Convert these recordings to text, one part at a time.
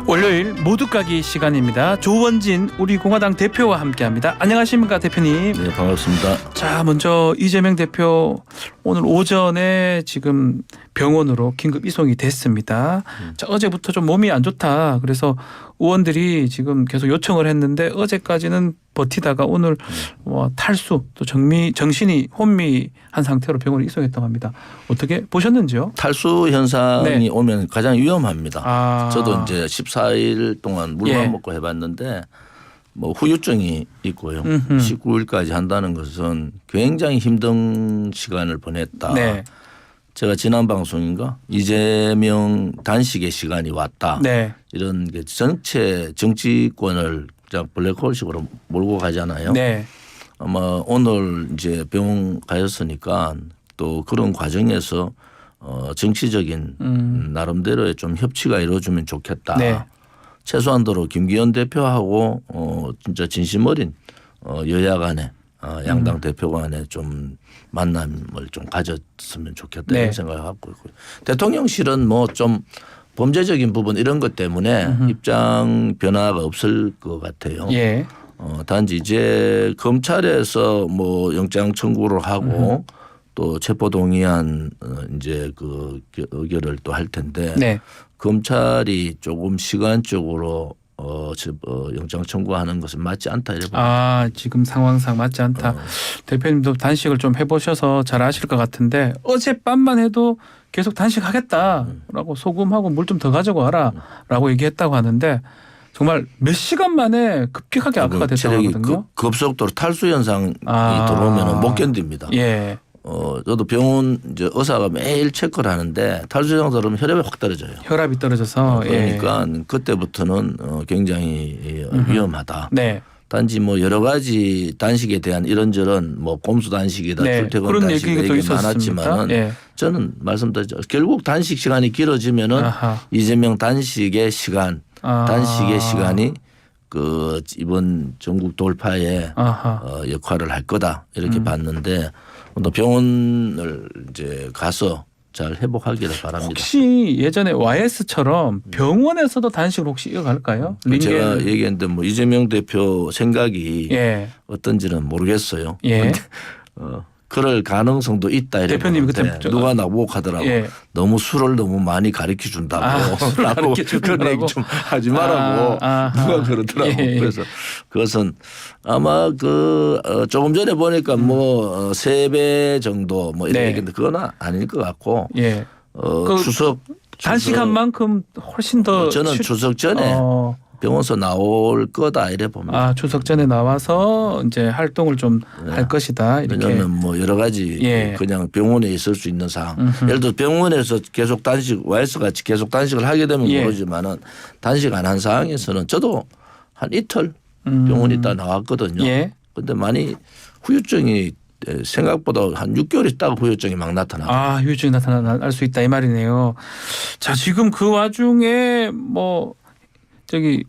월요일 모두 까기 시간입니다. 조원진 우리 공화당 대표와 함께합니다. 안녕하십니까 대표님. 네, 반갑습니다. 자, 먼저 이재명 대표 오늘 오전에 지금 병원으로 긴급 이송이 됐습니다. 자, 어제부터 좀 몸이 안 좋다. 그래서 의원들이 지금 계속 요청을 했는데 어제까지는 버티다가 오늘 탈수 또 정신이 혼미한 상태로 병원에 이송했다고 합니다. 어떻게 보셨는지요? 탈수 현상이 네. 오면 가장 위험합니다. 아. 저도 이제 14일 동안 물만 예. 먹고 해봤는데 뭐 후유증이 있고요. 음흠. 19일까지 한다는 것은 굉장히 힘든 시간을 보냈다. 네. 제가 지난 방송인가 이재명 단식의 시간이 왔다. 네. 이런 게 전체 정치권을 그냥 블랙홀식으로 몰고 가잖아요. 네. 아마 오늘 이제 병원 가셨으니까 또 그런 과정에서 정치적인 나름대로의 좀 협치가 이루어지면 좋겠다. 네. 최소한도로 김기현 대표하고 진짜 진심 어린 여야 간에 양당 대표 간에 좀 만남을 좀 가졌으면 좋겠다 네. 이런 생각을 갖고 있고요. 대통령실은 뭐 좀 범죄적인 부분 이런 것 때문에 입장 변화가 없을 것 같아요. 예. 단지 이제 검찰에서 뭐 영장 청구를 하고 또 체포동의안 이제 그 의결을 또 할 텐데 네. 검찰이 조금 시간적으로 영장 청구하는 것은 맞지 않다 이래 봅니다. 아, 지금 상황상 맞지 않다. 대표님도 단식을 좀 해보셔서 잘 아실 것 같은데 어젯밤만 해도 계속 단식하겠다라고 소금하고 물 좀 더 가지고 와라라고 얘기했다고 하는데 정말 몇 시간 만에 급격하게 악화가 됐다고 체력이 하거든요. 급속도로 탈수 현상이 들어오면 못 견딥니다. 예. 저도 병원 이제 의사가 매일 체크를 하는데 탈수 현상 들으면 혈압이 확 떨어져요. 혈압이 떨어져서 그러니까 예. 그때부터는 굉장히 위험하다. 네. 단지 뭐 여러 가지 단식에 대한 이런저런 뭐 꼼수 단식이다 네. 출퇴근 그런 단식 얘기가 또 얘기 있었습니까? 많았지만은 예. 저는 말씀드렸죠. 결국 단식 시간이 길어지면은 아하. 이재명 단식의 시간, 단식의 시간이 그 이번 전국 돌파에 역할을 할 거다 이렇게 봤는데 또 병원을 이제 가서 잘 회복하기를 바랍니다. 혹시 예전에 YS처럼 병원에서도 단식을 혹시 이어갈까요? 제가 얘기했는데 뭐 이재명 대표 생각이 예. 어떤지는 모르겠어요. 예. 그럴 가능성도 있다 이렇게 대표님 보는데 그때 누가 나보고 하더라고. 예. 너무 술을 너무 많이 가르쳐 준다고. 술을 라고 가르쳐 그런 준다고? 얘기 좀 하지 말라고 누가 그러더라고. 예. 그래서 그것은 아마 조금 전에 보니까 뭐 3배 정도 뭐 이런 네. 얘기인데 그건 아닐 것 같고 예. 추석 단식한 만큼 훨씬 더 저는 추석 전에 병원서 나올 거다 이래 봅니다. 아, 추석 전에 나와서 이제 활동을 좀 할 것이다. 이렇게. 왜냐하면 뭐 여러 가지 예. 그냥 병원에 있을 수 있는 상황. 예를 들어 병원에서 계속 단식 YS 같이 계속 단식을 하게 되면 예. 모르지만은 단식 안 한 상황에서는 저도 한 이틀 병원 있다 나왔거든요. 예. 근데 많이 후유증이 생각보다 한 6개월 있다가 후유증이 막 나타나고. 아, 후유증이 나타날 수 있다 이 말이네요. 자, 지금 그 와중에 뭐 저기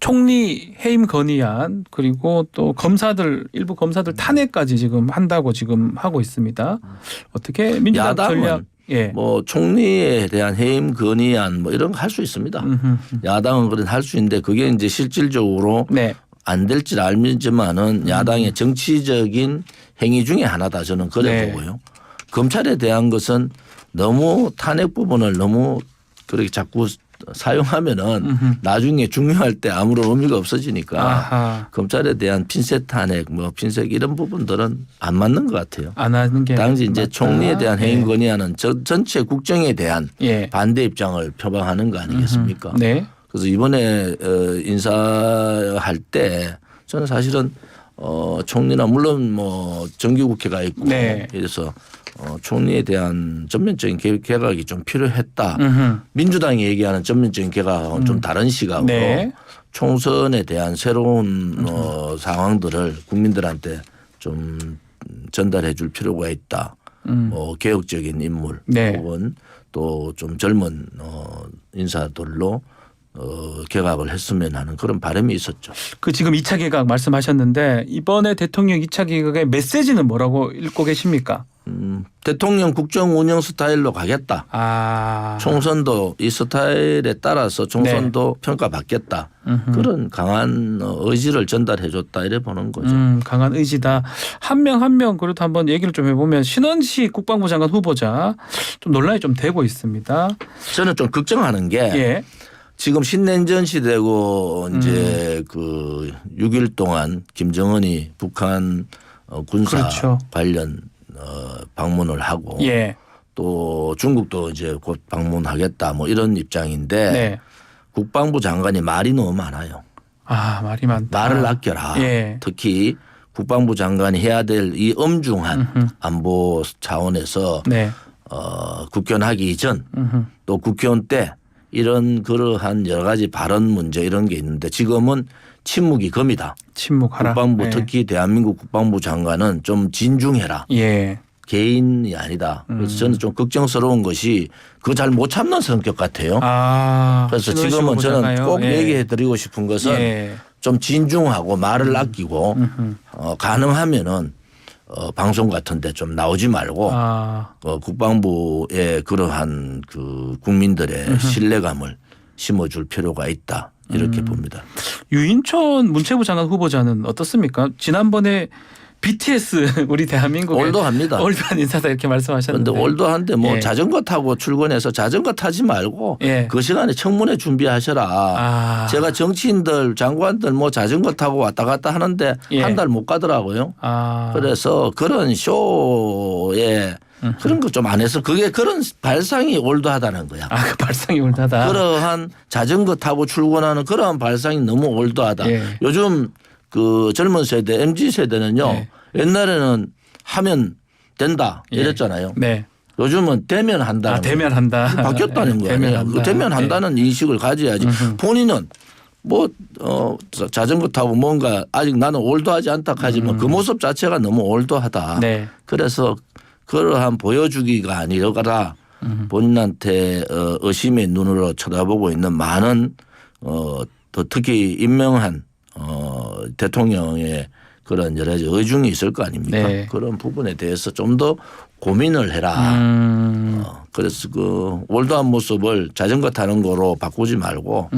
총리 해임 건의안 그리고 또 검사들 일부 검사들 탄핵까지 지금 한다고 지금 하고 있습니다. 어떻게 민주당 야당은 전략 예. 뭐 총리에 대한 해임 건의안 뭐 이런 거 할 수 있습니다. 야당은 그런 할 수 있는데 그게 이제 실질적으로 네. 안 될 줄 알지만은 야당의 정치적인 행위 중에 하나다 저는 그래 네. 보고요. 검찰에 대한 것은 너무 탄핵 부분을 너무 그렇게 자꾸 사용하면은 나중에 중요할 때 아무런 의미가 없어지니까 아하. 검찰에 대한 핀셋 탄핵 뭐 핀셋 이런 부분들은 안 맞는 것 같아요. 안 하는 게 당시 이제 맞다. 총리에 대한 해임 예. 건의안은 전체 국정에 대한 예. 반대 입장을 표방하는 거 아니겠습니까? 네. 그래서 이번에 인사할 때 저는 사실은 총리나 물론 뭐 정기국회가 있고 네. 이래서 총리에 대한 전면적인 개각이 좀 필요했다. 음흠. 민주당이 얘기하는 전면적인 개각하고는 좀 다른 시각으로 네. 총선에 대한 새로운 상황들을 국민들한테 좀 전달해 줄 필요가 있다. 뭐 개혁적인 인물 네. 혹은 또 좀 젊은 인사들로 개각을 했으면 하는 그런 바람이 있었죠. 그 지금 2차 개각 말씀하셨는데 이번에 대통령 2차 개각의 메시지는 뭐라고 읽고 계십니까? 대통령 국정 운영 스타일로 가겠다. 총선도 이 스타일에 따라서 총선도 평가받겠다. 그런 강한 의지를 전달해줬다 이래 보는 거죠. 강한 의지다. 한 명 한 명 그래도 한번 얘기를 좀 해보면 신원식 국방부 장관 후보자 좀 논란이 좀 되고 있습니다. 저는 좀 걱정하는 게 예. 지금 신냉전 시대고 이제 그 6일 동안 김정은이 북한 군사 그렇죠. 관련 방문을 하고 예. 또 중국도 이제 곧 방문하겠다 뭐 이런 입장인데 네. 국방부 장관이 말이 너무 많아요. 말이 많다. 말을 아껴라. 예. 특히 국방부 장관이 해야 될 이 엄중한 안보 차원에서 네. 국견하기 전 또 국견 때 이런 그러한 여러 가지 발언 문제 이런 게 있는데 지금은 침묵이 금이다. 침묵하라. 국방부 예. 특히 대한민국 국방부 장관은 좀 진중해라. 예. 개인이 아니다. 그래서 저는 좀 걱정스러운 것이 그거 잘 못 참는 성격 같아요. 그래서 지금은 저는 꼭 예. 얘기해 드리고 싶은 것은 예. 좀 진중하고 말을 아끼고 가능하면은 방송 같은 데 좀 나오지 말고 국방부의 그러한 그 국민들의 신뢰감을 심어줄 필요가 있다. 이렇게 봅니다. 유인촌 문체부 장관 후보자는 어떻습니까? 지난번에 BTS 우리 대한민국에 올드합니다. 올드한 인사다 이렇게 말씀하셨는데. 그런데 올드한데 뭐 예. 자전거 타고 출근해서 자전거 타지 말고 예. 그 시간에 청문회 준비하셔라. 제가 정치인들 장관들 뭐 자전거 타고 왔다 갔다 하는데 예. 한 달 못 가더라고요. 그래서 그런 쇼에 그런 거 좀 안 해서 그게 그런 발상이 올드하다는 거야. 그 발상이 올드하다. 그러한 자전거 타고 출근하는 그러한 발상이 너무 올드하다. 예. 요즘 그 젊은 세대 MZ 세대는요. 네. 옛날에는 하면 된다 이랬잖아요. 네. 요즘은 되면 한다. 되면 한다. 바뀌었다는 거예요. 되면 한다는 인식을 가져야지. 본인은 뭐 자전거 타고 뭔가 아직 나는 올드하지 않다 하지만 그 모습 자체가 너무 올드하다. 네. 그래서 그러한 보여주기가 아니라 본인한테 의심의 눈으로 쳐다보고 있는 많은 더 특히 임명한 대통령의 그런 여러 가지 의중이 있을 거 아닙니까? 네. 그런 부분에 대해서 좀 더 고민을 해라. 그래서 그 올드한 모습을 자전거 타는 거로 바꾸지 말고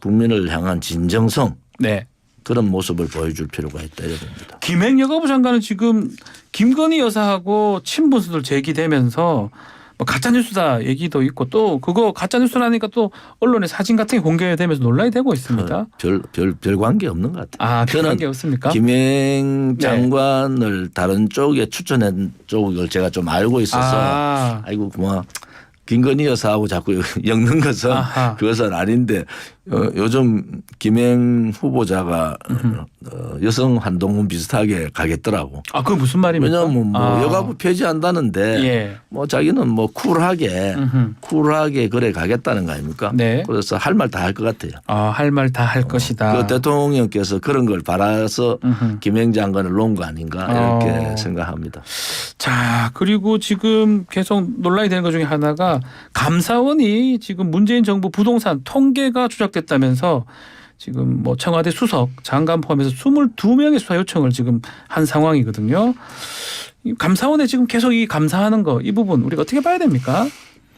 국민을 향한 진정성 네. 그런 모습을 보여줄 필요가 있다 이렇게 봅니다. 김행 여가부 장관은 지금 김건희 여사하고 친분수들 제기되면서 뭐 가짜뉴스다 얘기도 있고 또 그거 가짜뉴스라니까 또 언론에 사진 같은 게 공개되면서 논란이 되고 있습니다. 별 관계 없는 것 같아요. 별 관계 없습니까? 김행 장관을 다른 쪽에 추천한 쪽을 제가 좀 알고 있어서 아이고 고마워. 김건희 여사하고 자꾸 엮는 것은 그것은 아닌데 요즘 김행 후보자가 여성 한동훈 비슷하게 가겠더라고. 그게 무슨 말입니까? 왜냐하면 뭐 여가부 폐지한다는데 예. 뭐 자기는 뭐 쿨하게 그래 가겠다는 거 아닙니까? 네. 그래서 할 말 다 할 것 같아요. 할 말 다 할 것이다. 그 대통령께서 그런 걸 바라서 김행 장관을 놓은 거 아닌가 이렇게 생각합니다. 자, 그리고 지금 계속 논란이 되는 것 중에 하나가 감사원이 지금 문재인 정부 부동산 통계가 추적됐다면서 지금 뭐 청와대 수석 장관 포함해서 22명의 수사 요청을 지금 한 상황이거든요. 감사원에 지금 계속 이 감사하는 거 이 부분 우리가 어떻게 봐야 됩니까?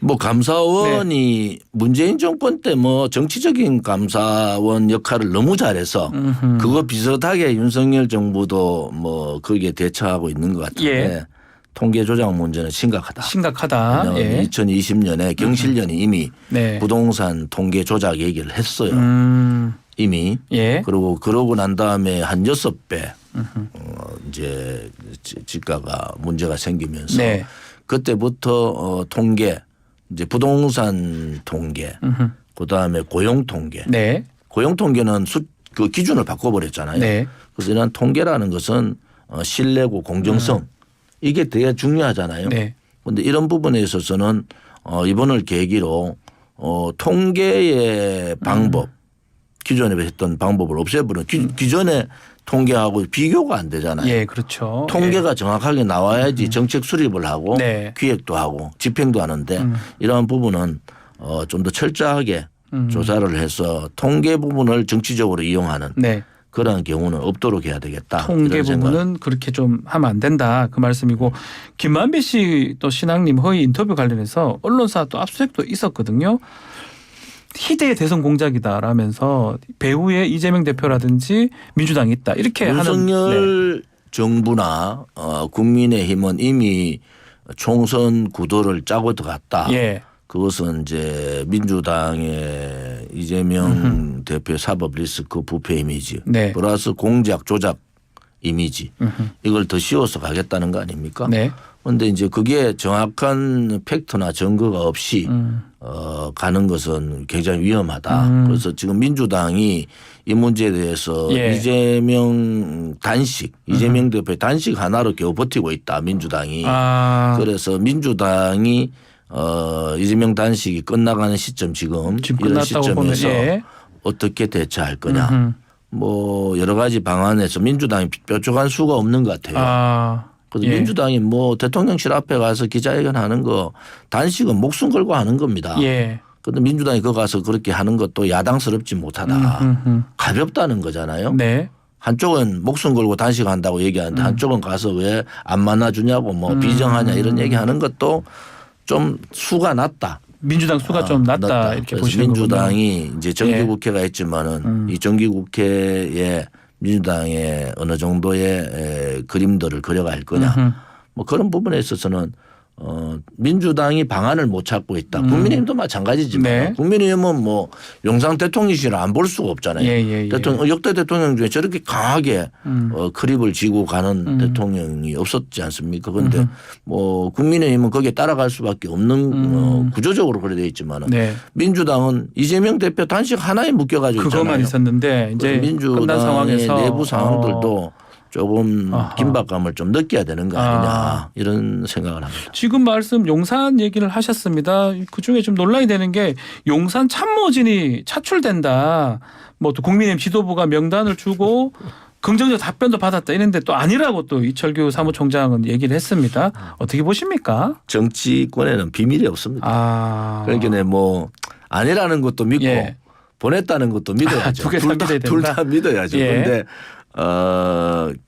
뭐 감사원이 문재인 정권 때 뭐 정치적인 감사원 역할을 너무 잘해서 그거 비슷하게 윤석열 정부도 뭐 거기에 대처하고 있는 것 같은데 통계 조작 문제는 심각하다. 예. 2020년에 경실련이 이미 부동산 통계 조작 얘기를 했어요. 이미. 그리고 그러고 난 다음에 한 6배 이제 지가가 문제가 생기면서 그때부터 통계 이제 부동산 통계 그다음에 고용 통계. 고용 통계는 그 기준을 바꿔버렸잖아요. 그래서 이런 통계라는 것은 신뢰고 공정성 이게 되게 중요하잖아요. 그런데 이런 부분에 있어서는 이번을 계기로 통계의 방법 기존에 했던 방법을 없애버려. 기존에 통계하고 비교가 안 되잖아요. 그렇죠. 통계가 정확하게 나와야지 정책 수립을 하고 기획도 하고 집행도 하는데 이러한 부분은 좀 더 철저하게 조사를 해서 통계 부분을 정치적으로 이용하는 그러한 경우는 없도록 해야 되겠다. 통계 부분은 그렇게 좀 하면 안 된다 그 말씀이고 김만배 씨 또 신앙님 허위 인터뷰 관련해서 언론사 또 압수수색도 있었거든요. 희대의 대선 공작이다라면서 배후에 이재명 대표라든지 민주당이 있다 이렇게 하는. 윤석열 정부나 국민의힘은 이미 총선 구도를 짜고 들어갔다. 예. 그것은 이제 민주당의 이재명 대표의 사법 리스크 부패 이미지 네. 플러스 공작 조작 이미지 이걸 더 씌워서 가겠다는 거 아닙니까? 네. 그런데 이제 그게 정확한 팩트나 증거가 없이 가는 것은 굉장히 위험하다. 그래서 지금 민주당이 이 문제에 대해서 예. 이재명 단식, 이재명 대표의 단식 하나로 겨우 버티고 있다. 민주당이. 그래서 민주당이 이재명 단식이 끝나가는 시점 지금 이런 시점에서 예. 어떻게 대처할 거냐. 뭐 여러 가지 방안에서 민주당이 뾰족한 수가 없는 것 같아요. 그래서 예. 민주당이 뭐 대통령실 앞에 가서 기자회견하는 거 단식은 목숨 걸고 하는 겁니다. 예. 그런데 민주당이 거기 가서 그렇게 하는 것도 야당스럽지 못하다. 가볍다는 거잖아요. 네. 한쪽은 목숨 걸고 단식한다고 얘기하는데 한쪽은 가서 왜 안 만나주냐고 뭐 비정하냐 이런 얘기하는 것도 좀 수가 낮다. 민주당 수가 좀 낮다 이렇게 보시는 거군요. 민주당이 이제 정기국회가 있지만은 이 정기국회에 민주당의 어느 정도의 그림들을 그려갈 거냐. 뭐 그런 부분에 있어서는 민주당이 방안을 못 찾고 있다. 국민의힘도 마찬가지지만 네. 국민의힘은 뭐 영상 대통령실을 안 볼 수가 없잖아요. 예. 역대 대통령 중에 저렇게 강하게 크립을 쥐고 가는 대통령이 없었지 않습니까? 그런데 뭐 국민의힘은 거기에 따라갈 수밖에 없는 구조적으로 그래 되어 있지만은 네. 민주당은 이재명 대표 단식 하나에 묶여가지고 그것만 있잖아요. 있었는데 이제 끝난 상황에서 내부 상황들도 조금 긴박감을 좀 느껴야 되는 거 아니냐 이런 생각을 합니다. 지금 말씀 용산 얘기를 하셨습니다. 그중에 좀 논란이 되는 게 용산 참모진이 차출된다. 뭐 또 국민의힘 지도부가 명단을 주고 긍정적 답변도 받았다 이랬는데 또 아니라고 또 이철규 사무총장은 얘기를 했습니다. 어떻게 보십니까? 정치권에는 비밀이 없습니다. 그러니까 뭐 아니라는 것도 믿고 예. 보냈다는 것도 믿어야죠. 둘 다 믿어야죠. 그런데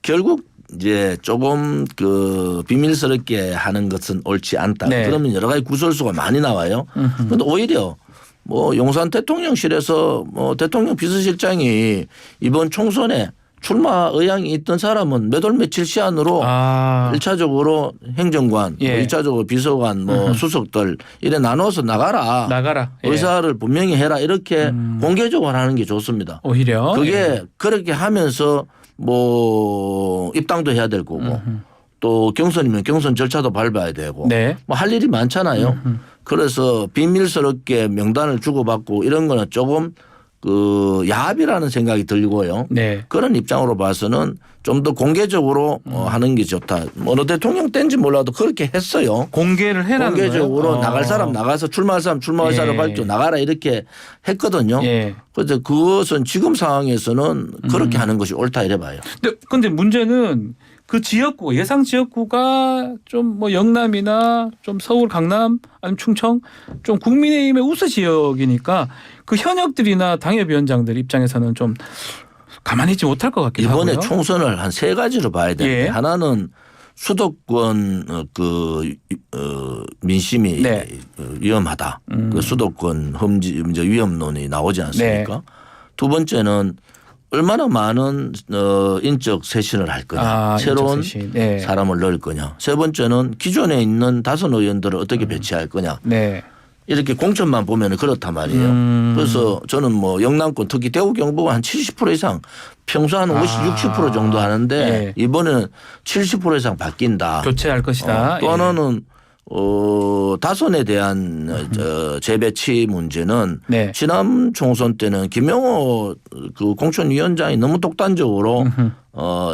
결국 이제 조금 그 비밀스럽게 하는 것은 옳지 않다. 네. 그러면 여러 가지 구설수가 많이 나와요. 그런데 오히려 뭐 용산 대통령실에서 뭐 대통령 비서실장이 이번 총선에 출마 의향이 있던 사람은 몇 월 며칠 시한으로 1차적으로 행정관, 예. 2차적으로 비서관, 뭐 수석들 이래 나눠서 나가라. 예. 의사를 분명히 해라 이렇게 공개적으로 하는 게 좋습니다. 오히려 그게 그렇게 하면서 뭐 입당도 해야 될 거고 또 경선이면 경선 절차도 밟아야 되고 네. 뭐 할 일이 많잖아요. 그래서 비밀스럽게 명단을 주고받고 이런 거는 조금 그 야합이라는 생각이 들고요. 네. 그런 입장으로 봐서는 좀 더 공개적으로 하는 게 좋다. 어느 대통령 때인지 몰라도 그렇게 했어요. 공개를 해라는 거예요. 공개적으로 나갈 사람 나가서 출마할 사람 출마 의사를 밝히고 나가라 이렇게 했거든요. 그래서 그것은 지금 상황에서는 그렇게 하는 것이 옳다 이래 봐요. 근데 문제는 그 지역구 예상 지역구가 좀 뭐 영남이나 좀 서울 강남 아니면 충청 좀 국민의힘의 우수 지역이니까 그 현역들이나 당협위원장들 입장에서는 좀 가만히 있지 못할 것 같기도 하고요. 이번에 총선을 한 세 가지로 봐야 되는데 예. 하나는 수도권 민심이 위험하다. 그 수도권 험지 위험론이 나오지 않습니까? 네. 두 번째는 얼마나 많은 인적 쇄신을 할 거냐. 새로운 사람을 넣을 거냐. 세 번째는 기존에 있는 다선 의원들을 어떻게 배치할 거냐. 이렇게 공천만 보면 그렇단 말이에요. 그래서 저는 뭐 영남권 특히 대구 경북은 한 70% 이상 평소 한 50, 60% 정도 하는데 이번에는 70% 이상 바뀐다. 교체할 것이다. 또 하나는 다선에 대한 재배치 문제는 지난 총선 때는 김영호 그 공천위원장이 너무 독단적으로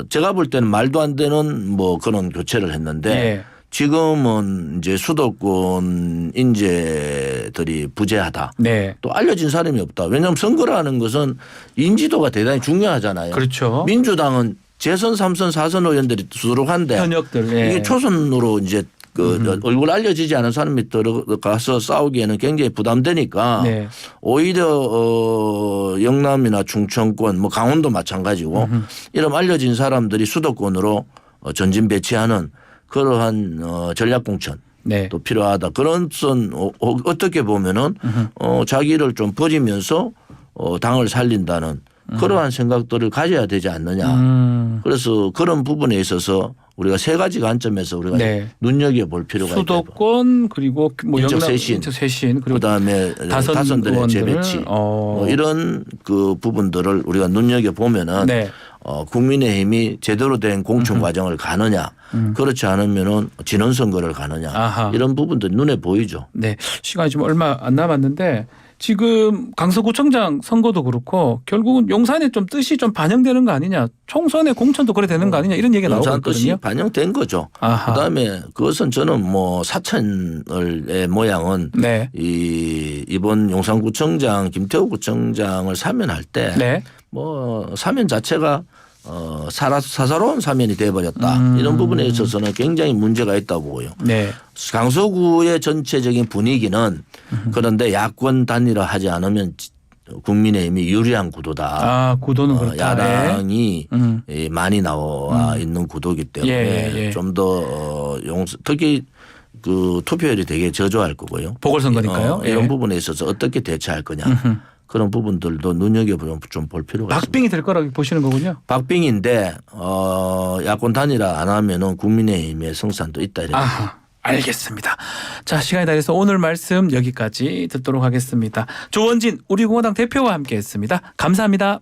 제가 볼 때는 말도 안 되는 뭐 그런 교체를 했는데 지금은 이제 수도권 인재들이 부재하다. 또 알려진 사람이 없다. 왜냐하면 선거라는 것은 인지도가 대단히 중요하잖아요. 그렇죠. 민주당은 재선 3선 4선 의원들이 수두룩한데 현역들 이게 초선으로 이제 그 얼굴 알려지지 않은 사람이 들어가서 싸우기에는 굉장히 부담되니까 네. 오히려 영남이나 충청권 뭐 강원도 마찬가지고 이런 알려진 사람들이 수도권으로 전진 배치하는 그러한 전략공천 네. 또 필요하다. 그런 선 어떻게 보면은 자기를 좀 버리면서 당을 살린다는 그러한 생각들을 가져야 되지 않느냐. 그래서 그런 부분에 있어서 우리가 세 가지 관점에서 우리가 네. 눈여겨볼 필요가 있다. 수도권 그리고 뭐 인적 영남 쇄신, 인적 쇄신 그리고 그다음에 다선들의 재배치 뭐 이런 그 부분들을 우리가 눈여겨 보면은 네. 국민의힘이 제대로 된 공천 과정을 가느냐 그렇지 않으면은 진원 선거를 가느냐 아하. 이런 부분들이 눈에 보이죠. 네. 시간이 좀 얼마 안 남았는데 지금 강서구청장 선거도 그렇고 결국은 용산에 좀 뜻이 좀 반영되는 거 아니냐. 총선에 공천도 그래 되는 거 아니냐 이런 얘기가 나오고 용산 있거든요. 뜻이 반영된 거죠. 아하. 그다음에 그것은 저는 뭐 사천의 모양은 네. 이번 용산구청장 김태우 구청장을 사면할 때 네. 뭐 사면 자체가 사사로운 사면이 돼버렸다. 이런 부분에 있어서는 굉장히 문제가 있다고 보고요. 네. 강서구의 전체적인 분위기는 그런데 야권 단일화하지 않으면 국민의힘이 유리한 구도다. 아, 구도는 그렇다. 야당이 많이 나와 있는 구도이기 때문에 좀 더 특히 그 투표율이 되게 저조할 거고요. 보궐선거니까요. 이런 부분에 있어서 어떻게 대처할 거냐. 그런 부분들도 눈여겨보면 좀 볼 필요가 있습니다. 박빙이 될 거라고 보시는 거군요. 박빙인데 야권 단일화 안 하면은 국민의힘의 성산도 있다 이렇게. 아, 알겠습니다. 자, 시간이 다 돼서 오늘 말씀 여기까지 듣도록 하겠습니다. 조원진 우리공화당 대표와 함께했습니다. 감사합니다.